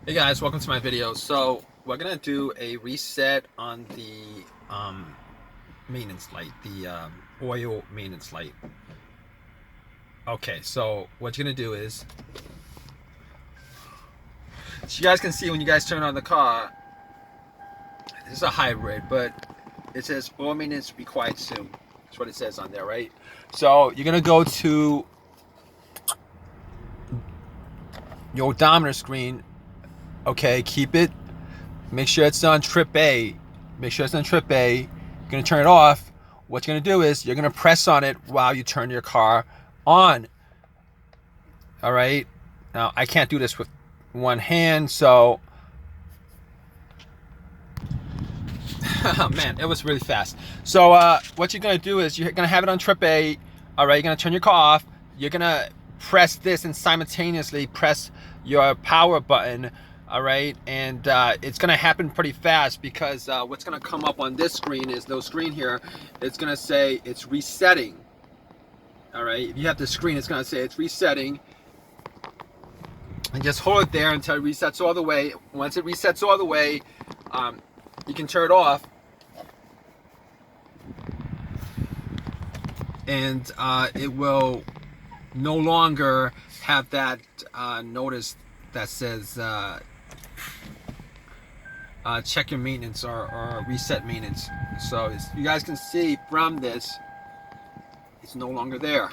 Hey guys, welcome to my video. So we're gonna do a reset on the maintenance light, the oil maintenance light. Okay, so what you're gonna do is, so you guys can see when you guys turn on the car, this is a hybrid, but it says oil maintenance required soon. That's what it says on there, right? So you're gonna go to your odometer screen. Okay, keep it. Make sure it's on trip A. Make sure it's on trip A. You're gonna turn it off. What you're gonna do is you're gonna press on it while you turn your car on. All right. Now I can't do this with one hand, so oh man, it was really fast. So what you're gonna do is you're gonna have it on trip A. All right. You're gonna turn your car off. You're gonna press this and simultaneously press your power button. All right, and it's gonna happen pretty fast because what's gonna come up on this screen is no screen here. It's gonna say it's resetting. All right, if you have the screen, it's gonna say it's resetting, and just hold it there until it resets all the way. Once it resets all the way, you can turn it off, and it will no longer have that notice that says check your maintenance or reset maintenance. So as you guys can see from this, it's no longer there.